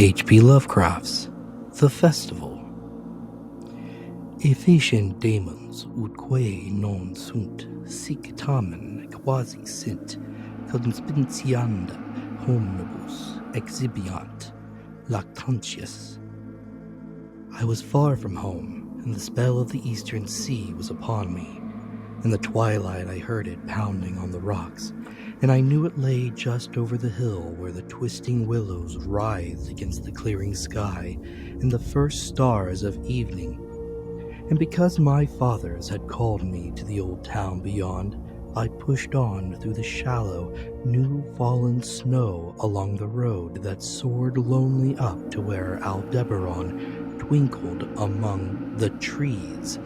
H.P. Lovecraft's The Festival. Efficient daemons ut quae non sunt sic tamen quasi sint conspincianda homnibus exhibiant lactantius. I was far from home, and the spell of the eastern sea was upon me. In the twilight I heard it pounding on the rocks, and I knew it lay just over the hill where the twisting willows writhed against the clearing sky and the first stars of evening. And because my fathers had called me to the old town beyond, I pushed on through the shallow, new-fallen snow along the road that soared lonely up to where Aldebaran twinkled among the trees,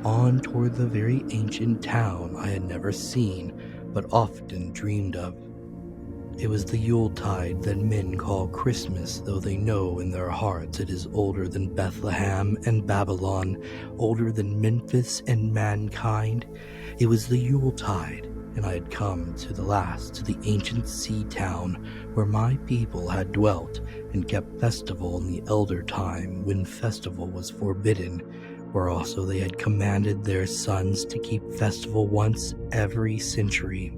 on toward the very ancient town I had never seen, but often dreamed of. It was the Yuletide that men call Christmas, though they know in their hearts it is older than Bethlehem and Babylon, older than Memphis and mankind. It was the Yuletide, and I had come to the last to the ancient sea town where my people had dwelt and kept festival in the elder time when festival was forbidden, where also they had commanded their sons to keep festival once every century,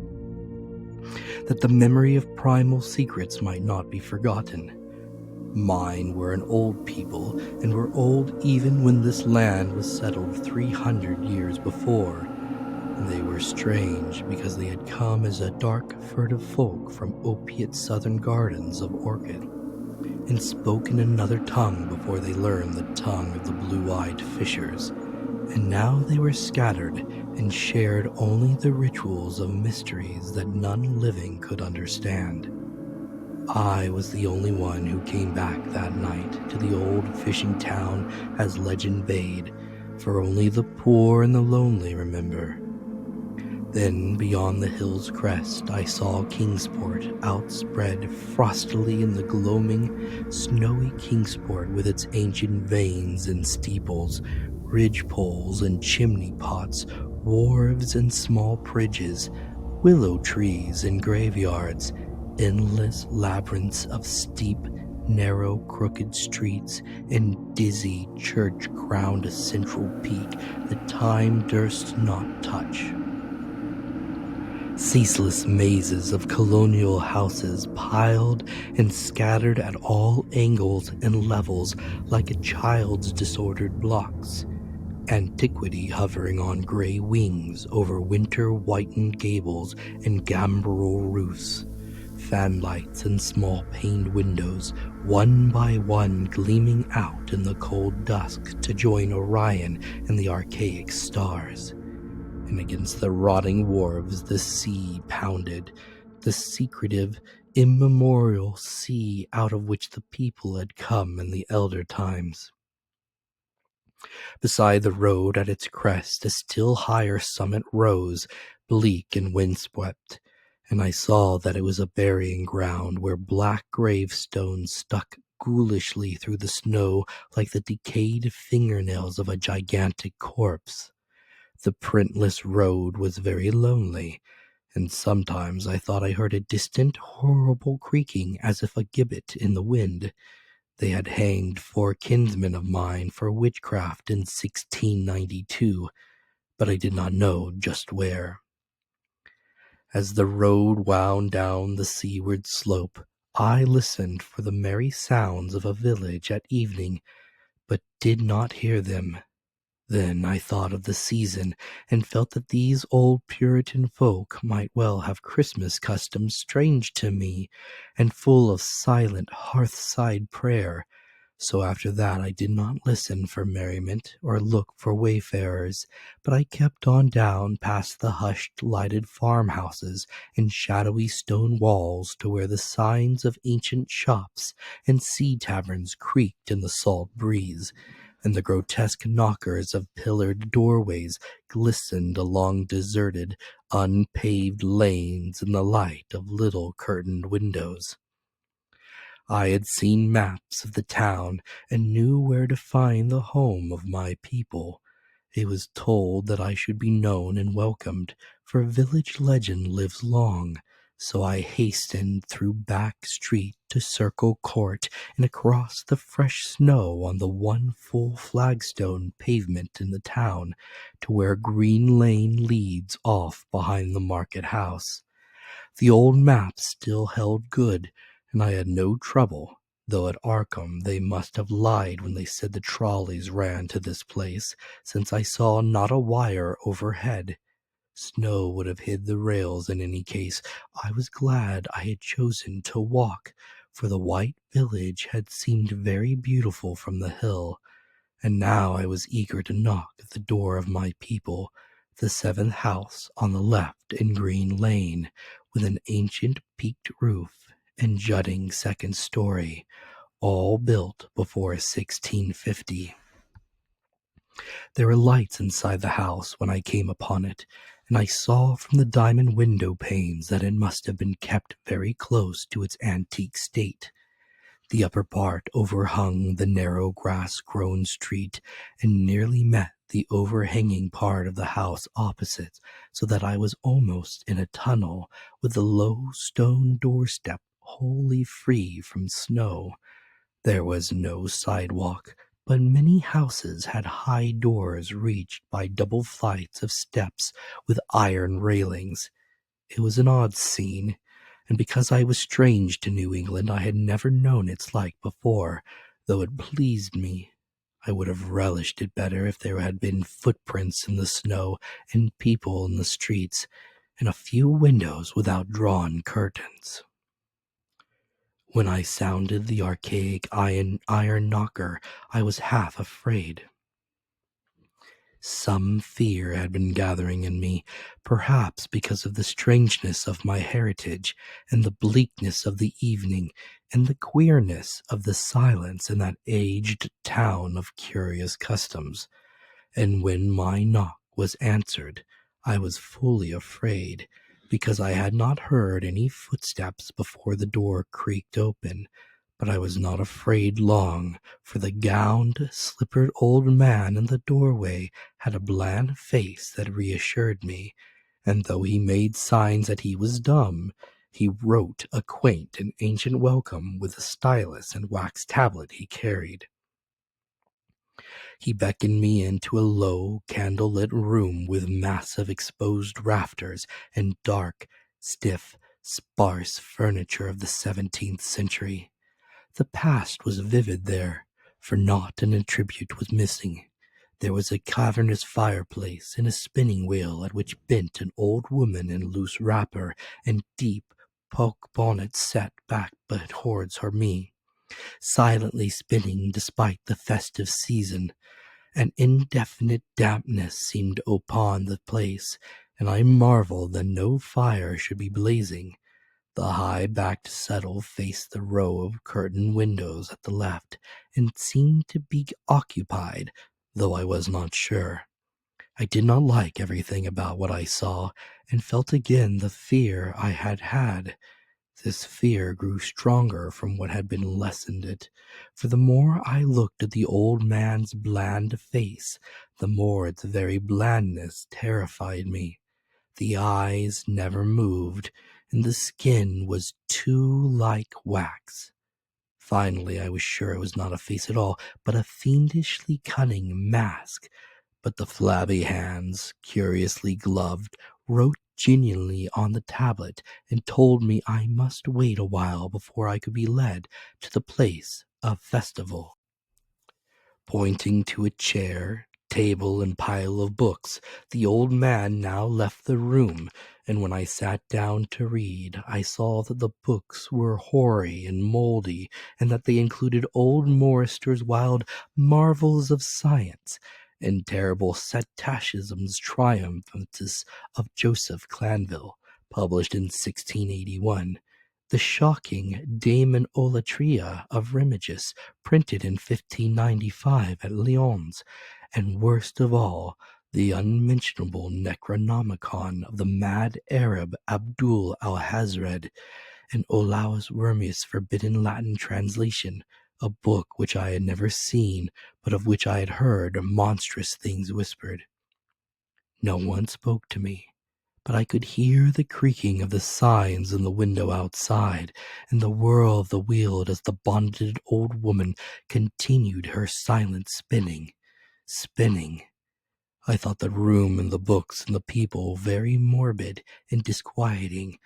that the memory of primal secrets might not be forgotten. Mine were an old people, and were old even when this land was settled 300 years before, and they were strange because they had come as a dark, furtive folk from opiate southern gardens of orchid, and spoke in another tongue before they learned the tongue of the blue-eyed fishers, and now they were scattered and shared only the rituals of mysteries that none living could understand. I was the only one who came back that night to the old fishing town as legend bade, for only the poor and the lonely remember. Then, beyond the hill's crest, I saw Kingsport outspread frostily in the gloaming, snowy Kingsport with its ancient vanes and steeples, ridgepoles and chimney pots, wharves and small bridges, willow trees and graveyards, endless labyrinths of steep, narrow, crooked streets, and dizzy church-crowned central peak that time durst not touch. Ceaseless mazes of colonial houses piled and scattered at all angles and levels like a child's disordered blocks. Antiquity hovering on gray wings over winter-whitened gables and gambrel roofs. Fanlights and small-paned windows, one by one gleaming out in the cold dusk to join Orion and the archaic stars. And against the rotting wharves the sea pounded, the secretive, immemorial sea out of which the people had come in the elder times. Beside the road at its crest a still higher summit rose, bleak and windswept, and I saw that it was a burying ground where black gravestones stuck ghoulishly through the snow like the decayed fingernails of a gigantic corpse. The printless road was very lonely, and sometimes I thought I heard a distant, horrible creaking as if a gibbet in the wind. They had hanged 4 kinsmen of mine for witchcraft in 1692, but I did not know just where. As the road wound down the seaward slope, I listened for the merry sounds of a village at evening, but did not hear them. Then I thought of the season, and felt that these old Puritan folk might well have Christmas customs strange to me, and full of silent hearthside prayer. So after that I did not listen for merriment, or look for wayfarers, but I kept on down past the hushed, lighted farmhouses and shadowy stone walls to where the signs of ancient shops and sea taverns creaked in the salt breeze, and the grotesque knockers of pillared doorways glistened along deserted, unpaved lanes in the light of little curtained windows. I had seen maps of the town and knew where to find the home of my people. It was told that I should be known and welcomed, for village legend lives long, So I hastened through back street to Circle Court and across the fresh snow on the one full flagstone pavement in the town to where Green Lane leads off behind the market house. The old map still held good, and I had no trouble, though at Arkham they must have lied when they said the trolleys ran to this place, since I saw not a wire overhead. Snow would have hid the rails in any case. I was glad I had chosen to walk, for the white village had seemed very beautiful from the hill, and now I was eager to knock at the door of my people, the seventh house on the left in Green Lane, with an ancient peaked roof and jutting second story, all built before 1650. There were lights inside the house when I came upon it, and I saw from the diamond window panes that it must have been kept very close to its antique state. The upper part overhung the narrow grass-grown street and nearly met the overhanging part of the house opposite, so that I was almost in a tunnel, with the low stone doorstep wholly free from snow. There was no sidewalk, but many houses had high doors reached by double flights of steps with iron railings. It was an odd scene, and because I was strange to New England, I had never known its like before, though it pleased me. I would have relished it better if there had been footprints in the snow and people in the streets, and a few windows without drawn curtains. When I sounded the archaic iron knocker, I was half afraid. Some fear had been gathering in me, perhaps because of the strangeness of my heritage, and the bleakness of the evening, and the queerness of the silence in that aged town of curious customs. And when my knock was answered, I was fully afraid, because I had not heard any footsteps before the door creaked open. But I was not afraid long, for the gowned, slippered old man in the doorway had a bland face that reassured me, and though he made signs that he was dumb, he wrote a quaint and ancient welcome with a stylus and wax tablet he carried. He beckoned me into a low, candle-lit room with massive exposed rafters and dark, stiff, sparse furniture of the 17th century. The past was vivid there, for naught an attribute was missing. There was a cavernous fireplace and a spinning wheel at which bent an old woman in loose wrapper and deep poke bonnet set back but towards her me, silently spinning despite the festive season. An indefinite dampness seemed upon the place, and I marveled that no fire should be blazing. The high-backed settle faced the row of curtained windows at the left, and seemed to be occupied, though I was not sure. I did not like everything about what I saw, and felt again the fear I had had. This fear grew stronger from what had been lessened it, for the more I looked at the old man's bland face, the more its very blandness terrified me. The eyes never moved, and the skin was too like wax. Finally, I was sure it was not a face at all, but a fiendishly cunning mask. But the flabby hands, curiously gloved, wrote genially on the tablet and told me I must wait a while before I could be led to the place of festival. Pointing to a chair, table, and pile of books, the old man now left the room, and when I sat down to read, I saw that the books were hoary and mouldy, and that they included old Morrister's wild marvels of science, and terrible Pseudo-Tashism's triumphs of Joseph Clanville, published in 1681, the shocking Daemonolatria of Remigius, printed in 1595 at Lyons, and worst of all, the unmentionable Necronomicon of the mad Arab Abdul Alhazred, and Olaus Wormius' forbidden Latin translation, a book which I had never seen, but of which I had heard monstrous things whispered. No one spoke to me, but I could hear the creaking of the signs in the window outside, and the whirl of the wheel as the bonded old woman continued her silent spinning. Spinning. I thought the room and the books and the people very morbid and disquieting,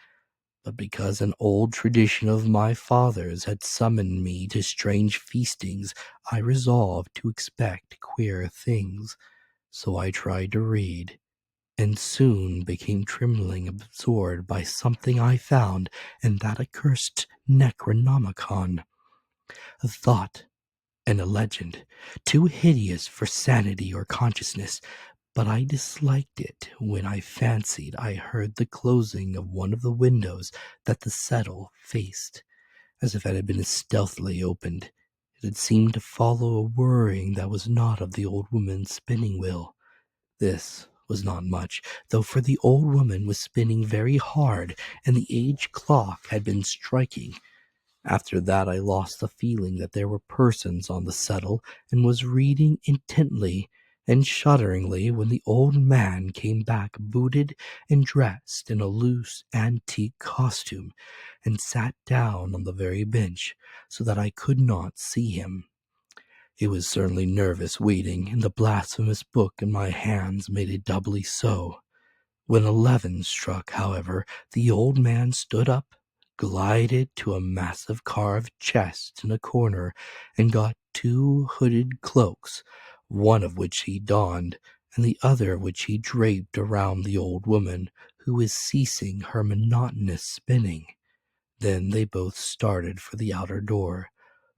but because an old tradition of my father's had summoned me to strange feastings, I resolved to expect queer things. So I tried to read, and soon became trembling absorbed by something I found in that accursed Necronomicon. A thought and a legend, too hideous for sanity or consciousness, but I disliked it when I fancied I heard the closing of one of the windows that the settle faced, as if it had been stealthily opened. It had seemed to follow a whirring that was not of the old woman's spinning wheel. This was not much, though, for the old woman was spinning very hard, and the age clock had been striking. After that I lost the feeling that there were persons on the settle, and was reading intently and shudderingly when the old man came back booted and dressed in a loose antique costume, and sat down on the very bench, so that I could not see him. It was certainly nervous waiting, and the blasphemous book in my hands made it doubly so. When 11 struck, however, the old man stood up, glided to a massive carved chest in a corner, and got 2 hooded cloaks, one of which he donned, and the other of which he draped around the old woman, who was ceasing her monotonous spinning. Then they both started for the outer door,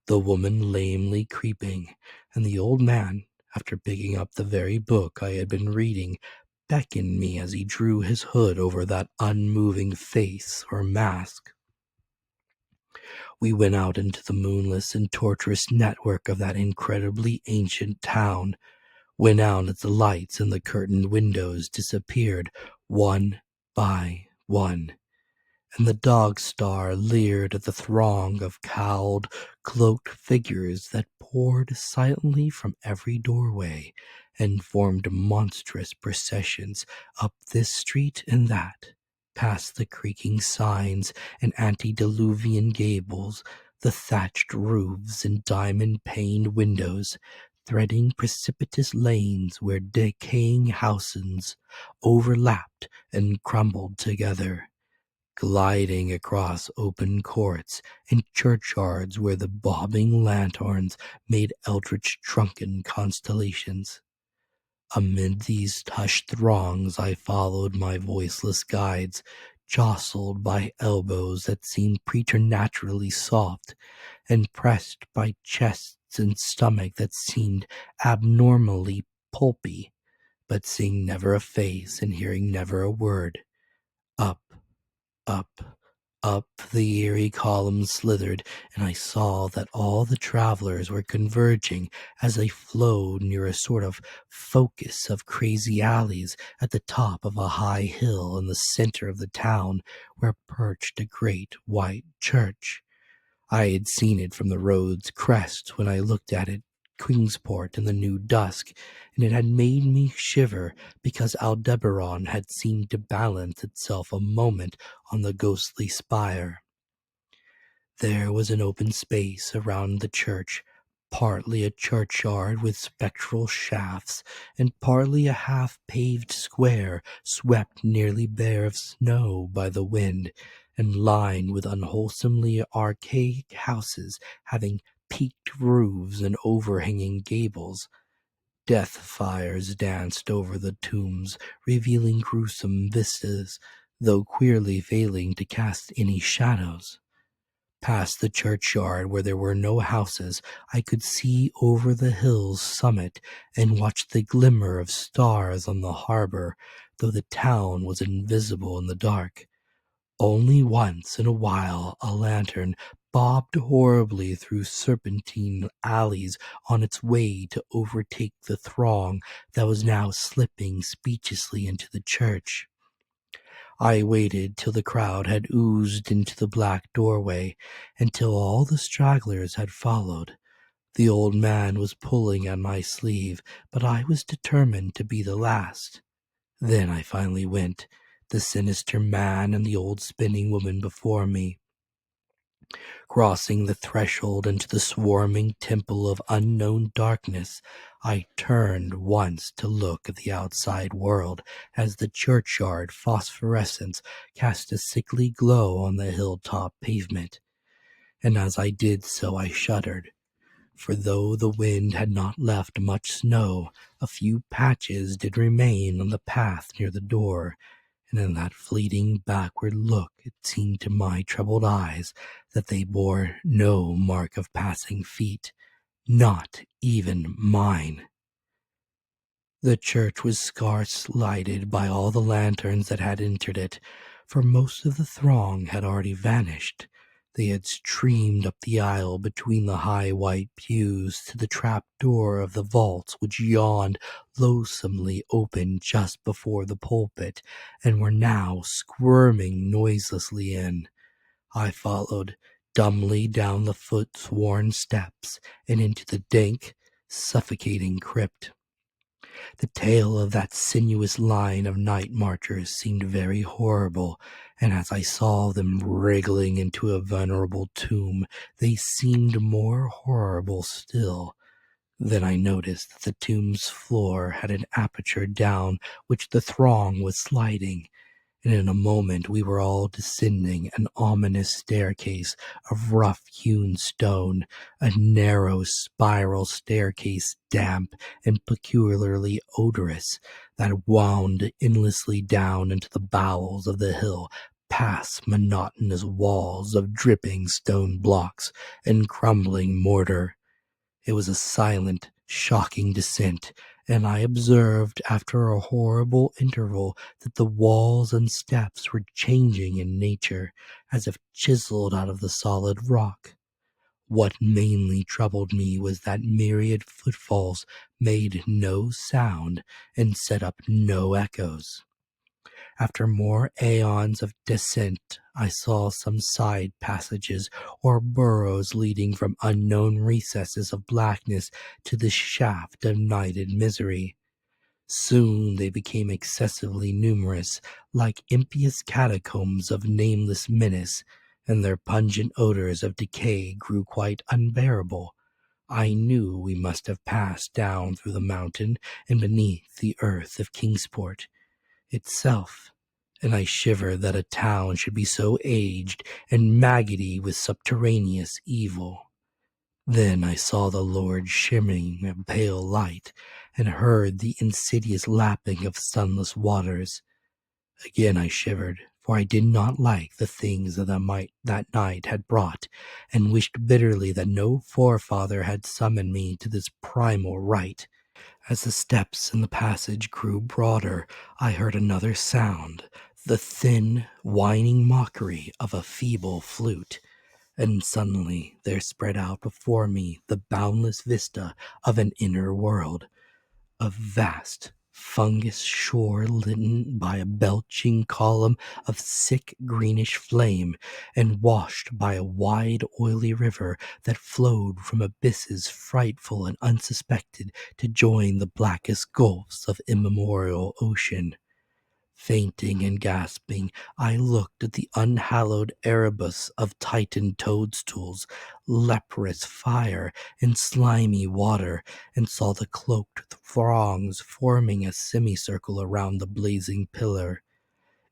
the woman lamely creeping, and the old man, after picking up the very book I had been reading, beckoned me as he drew his hood over that unmoving face or mask. We went out into the moonless and tortuous network of that incredibly ancient town, went out as the lights in the curtained windows disappeared one by one, and the dog star leered at the throng of cowled, cloaked figures that poured silently from every doorway and formed monstrous processions up this street and that, past the creaking signs and antediluvian gables, the thatched roofs and diamond-paned windows, threading precipitous lanes where decaying houses overlapped and crumbled together, gliding across open courts and churchyards where the bobbing lanterns made eldritch drunken constellations. Amid these hushed throngs I followed my voiceless guides, jostled by elbows that seemed preternaturally soft, and pressed by chests and stomach that seemed abnormally pulpy, but seeing never a face and hearing never a word. Up, up, up the eerie columns slithered, and I saw that all the travelers were converging as they flowed near a sort of focus of crazy alleys at the top of a high hill in the center of the town, where perched a great white church. I had seen it from the road's crest when I looked at it, Kingsport, in the new dusk, and it had made me shiver because Aldebaran had seemed to balance itself a moment on the ghostly spire. There was an open space around the church, partly a churchyard with spectral shafts, and partly a half-paved square swept nearly bare of snow by the wind, and lined with unwholesomely archaic houses having peaked roofs and overhanging gables. Death fires danced over the tombs, revealing gruesome vistas, though queerly failing to cast any shadows. Past the churchyard, where there were no houses, I could see over the hill's summit and watch the glimmer of stars on the harbor, though the town was invisible in the dark. Only once in a while a lantern bobbed horribly through serpentine alleys on its way to overtake the throng that was now slipping speechlessly into the church. I waited till the crowd had oozed into the black doorway, and till all the stragglers had followed. The old man was pulling at my sleeve, but I was determined to be the last. Then I finally went, the sinister man and the old spinning woman before me. Crossing the threshold into the swarming temple of unknown darkness, I turned once to look at the outside world as the churchyard phosphorescence cast a sickly glow on the hilltop pavement. And as I did so, I shuddered, for though the wind had not left much snow, a few patches did remain on the path near the door, and in that fleeting backward look it seemed to my troubled eyes that they bore no mark of passing feet, not even mine. The church was scarce lighted by all the lanterns that had entered it, for most of the throng had already vanished. They had streamed up the aisle between the high white pews to the trap door of the vaults which yawned loathsomely open just before the pulpit, and were now squirming noiselessly in. I followed dumbly down the foot-worn steps and into the dank, suffocating crypt. The tale of that sinuous line of night marchers seemed very horrible, and as I saw them wriggling into a venerable tomb, they seemed more horrible still. Then I noticed that the tomb's floor had an aperture down which the throng was sliding, and in a moment we were all descending an ominous staircase of rough-hewn stone, a narrow spiral staircase, damp and peculiarly odorous, that wound endlessly down into the bowels of the hill, past monotonous walls of dripping stone blocks and crumbling mortar. It was a silent, shocking descent, and I observed after a horrible interval that the walls and steps were changing in nature, as if chiseled out of the solid rock. What mainly troubled me was that myriad footfalls made no sound and set up no echoes. After more aeons of descent, I saw some side passages or burrows leading from unknown recesses of blackness to the shaft of nighted misery. Soon they became excessively numerous, like impious catacombs of nameless menace, and their pungent odors of decay grew quite unbearable. I knew we must have passed down through the mountain and beneath the earth of Kingsport itself, and I shivered that a town should be so aged and maggoty with subterraneous evil. Then I saw the Lord shimmering in pale light, and heard the insidious lapping of sunless waters. Again I shivered, for I did not like the things that that night had brought, and wished bitterly that no forefather had summoned me to this primal rite. As the steps in the passage grew broader, I heard another sound, the thin, whining mockery of a feeble flute, and suddenly there spread out before me the boundless vista of an inner world, a vast fungus shore lit by a belching column of sick greenish flame, and washed by a wide oily river that flowed from abysses frightful and unsuspected to join the blackest gulfs of immemorial ocean. Fainting and gasping, I looked at the unhallowed erebus of Titan toadstools, leprous fire, and slimy water, and saw the cloaked throngs forming a semicircle around the blazing pillar.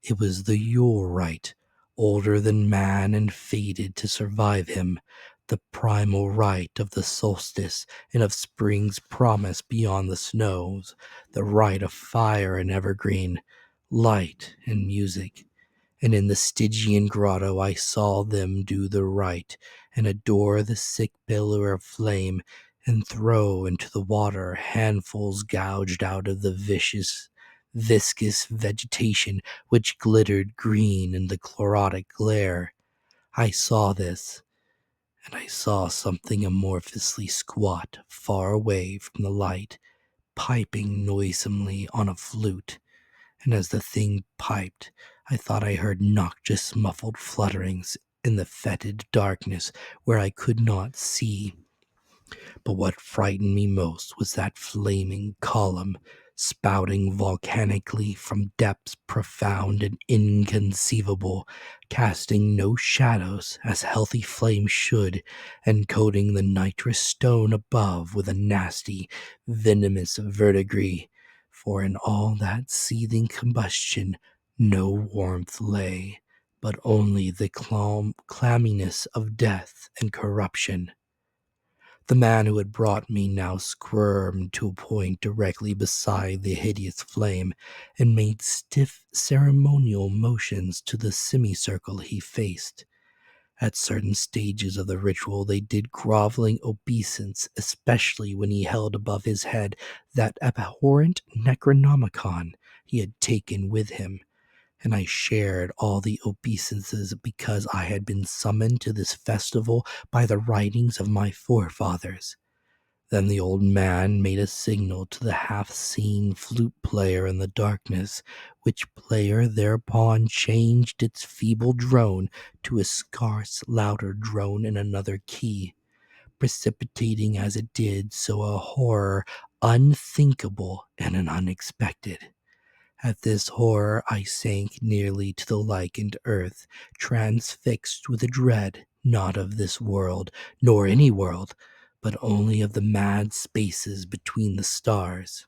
It was the Yule rite, older than man and fated to survive him, the primal rite of the solstice and of spring's promise beyond the snows, the rite of fire and evergreen, light and music. And in the Stygian grotto I saw them do the rite, and adore the sick pillar of flame, and throw into the water handfuls gouged out of the viscous vegetation which glittered green in the chlorotic glare. I saw this, and I saw something amorphously squat far away from the light, piping noisomely on a flute, and as the thing piped, I thought I heard noxious muffled flutterings in the fetid darkness where I could not see. But what frightened me most was that flaming column, spouting volcanically from depths profound and inconceivable, casting no shadows as healthy flames should, and coating the nitrous stone above with a nasty, venomous verdigris. For in all that seething combustion no warmth lay, but only the clamminess of death and corruption. The man who had brought me now squirmed to a point directly beside the hideous flame, and made stiff ceremonial motions to the semicircle he faced. At certain stages of the ritual they did groveling obeisance, especially when he held above his head that abhorrent Necronomicon he had taken with him, and I shared all the obeisances because I had been summoned to this festival by the writings of my forefathers. Then the old man made a signal to the half-seen flute player in the darkness, which player thereupon changed its feeble drone to a scarce louder drone in another key, precipitating as it did so a horror unthinkable and unexpected. At this horror I sank nearly to the lichened earth, transfixed with a dread not of this world, nor any world, but only of the mad spaces between the stars.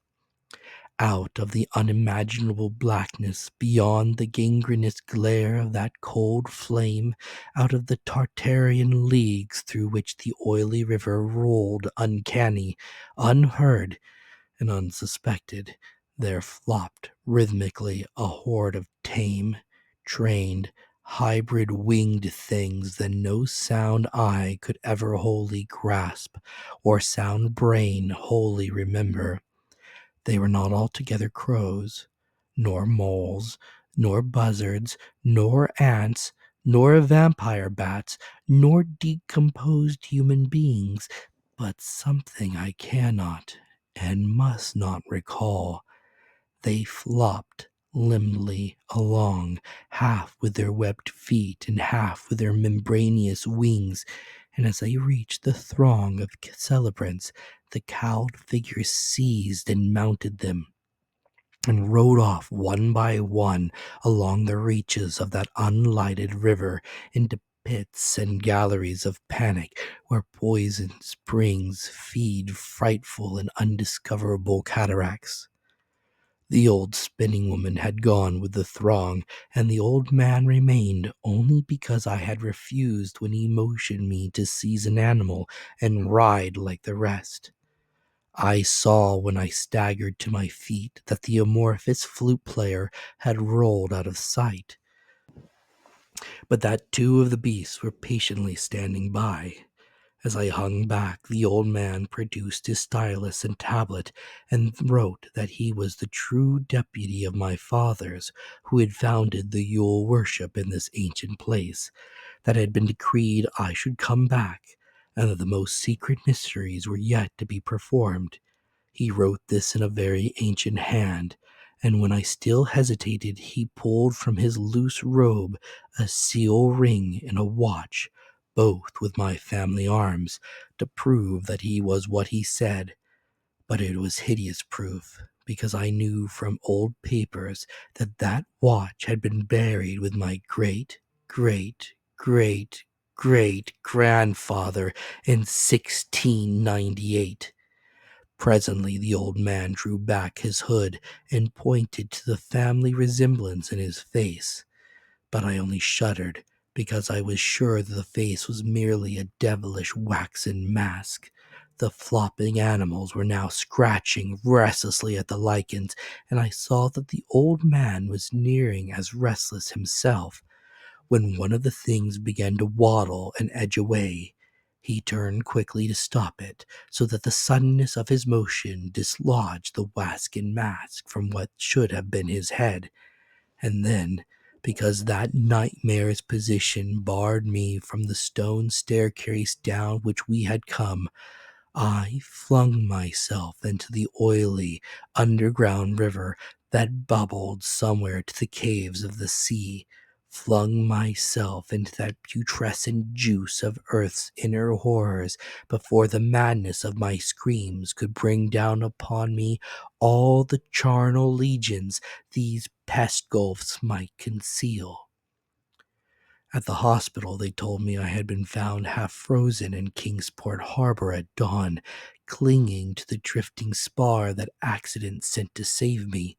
Out of the unimaginable blackness, beyond the gangrenous glare of that cold flame, out of the Tartarian leagues through which the oily river rolled uncanny, unheard, and unsuspected, there flopped rhythmically a horde of tame, trained, hybrid winged things that no sound eye could ever wholly grasp, or sound brain wholly remember. They were not altogether crows, nor moles, nor buzzards, nor ants, nor vampire bats, nor decomposed human beings, but something I cannot and must not recall. They flopped limbly along, half with their webbed feet and half with their membranous wings, and as I reached the throng of celebrants, the cowled figures seized and mounted them, and rode off one by one along the reaches of that unlighted river into pits and galleries of panic, where poison springs feed frightful and undiscoverable cataracts. The old spinning woman had gone with the throng, and the old man remained only because I had refused when he motioned me to seize an animal and ride like the rest. I saw when I staggered to my feet that the amorphous flute player had rolled out of sight, but that two of the beasts were patiently standing by. As I hung back, the old man produced his stylus and tablet and wrote that he was the true deputy of my fathers, who had founded the Yule worship in this ancient place, that it had been decreed I should come back, and that the most secret mysteries were yet to be performed. He wrote this in a very ancient hand, and when I still hesitated, he pulled from his loose robe a seal ring and a watch, both with my family arms, to prove that he was what he said. But it was hideous proof, because I knew from old papers that that watch had been buried with my great, great, great, great grandfather in 1698. Presently the old man drew back his hood and pointed to the family resemblance in his face, but I only shuddered because I was sure that the face was merely a devilish waxen mask. The flopping animals were now scratching restlessly at the lichens, and I saw that the old man was nearing as restless himself. When one of the things began to waddle and edge away, he turned quickly to stop it, so that the suddenness of his motion dislodged the waxen mask from what should have been his head. And then, because that nightmare's position barred me from the stone staircase down which we had come, I flung myself into the oily underground river that bubbled somewhere to the caves of the sea, flung myself into that putrescent juice of earth's inner horrors before the madness of my screams could bring down upon me all the charnel legions these pest gulfs might conceal. At the hospital, they told me I had been found half frozen in Kingsport harbor at dawn, clinging to the drifting spar that accident sent to save me.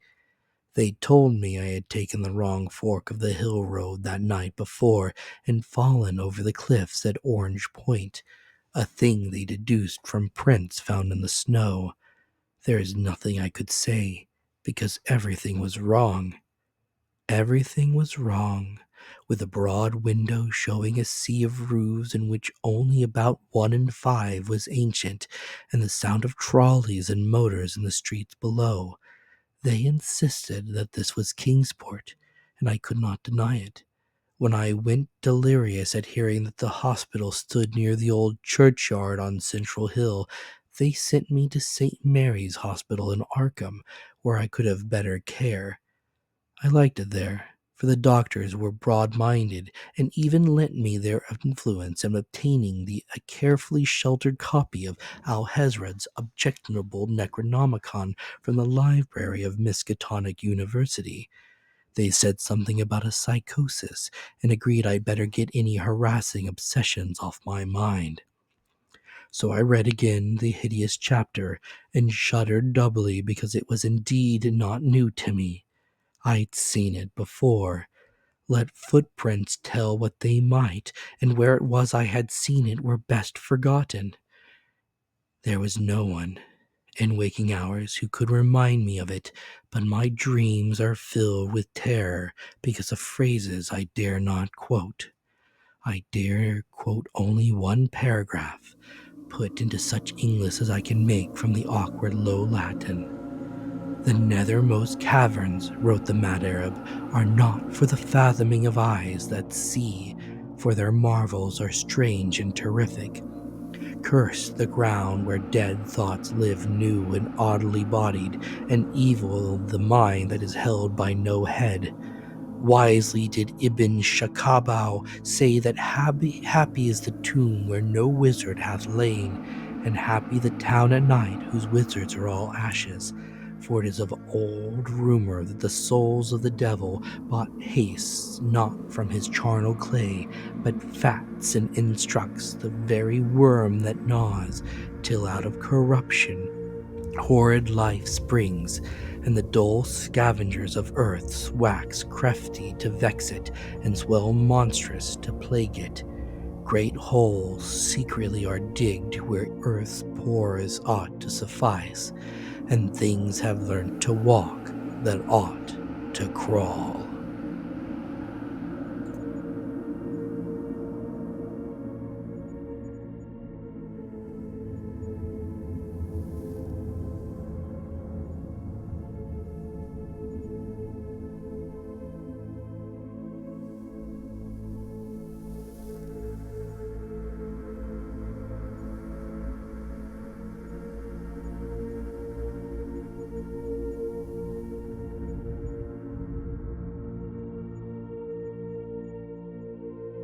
They told me I had taken the wrong fork of the hill road that night before and fallen over the cliffs at Orange Point, a thing they deduced from prints found in the snow. There is nothing I could say, because everything was wrong. Everything was wrong, with a broad window showing a sea of roofs in which only about 1 in 5 was ancient, and the sound of trolleys and motors in the streets below. They insisted that this was Kingsport, and I could not deny it. When I went delirious at hearing that the hospital stood near the old churchyard on Central Hill, they sent me to St. Mary's Hospital in Arkham, where I could have better care. I liked it there, for the doctors were broad-minded and even lent me their influence in obtaining a carefully sheltered copy of Alhazred's objectionable Necronomicon from the library of Miskatonic University. They said something about a psychosis and agreed I'd better get any harassing obsessions off my mind. So I read again the hideous chapter and shuddered doubly because it was indeed not new to me. I'd seen it before. Let footprints tell what they might, and where it was I had seen it were best forgotten. There was no one, in waking hours, who could remind me of it, but my dreams are filled with terror because of phrases I dare not quote. I dare quote only one paragraph, put into such English as I can make from the awkward Low Latin. The nethermost caverns, wrote the mad Arab, are not for the fathoming of eyes that see, for their marvels are strange and terrific. Curse the ground where dead thoughts live new and oddly bodied, and evil the mind that is held by no head. Wisely did Ibn Shakabau say that happy is the tomb where no wizard hath lain, and happy the town at night whose wizards are all ashes. For it is of old rumor that the souls of the devil bought hastes not from his charnel clay, but fats and instructs the very worm that gnaws, till out of corruption horrid life springs, and the dull scavengers of earth wax crafty to vex it, and swell monstrous to plague it. Great holes secretly are digged where earth's pores ought to suffice, and things have learnt to walk that ought to crawl.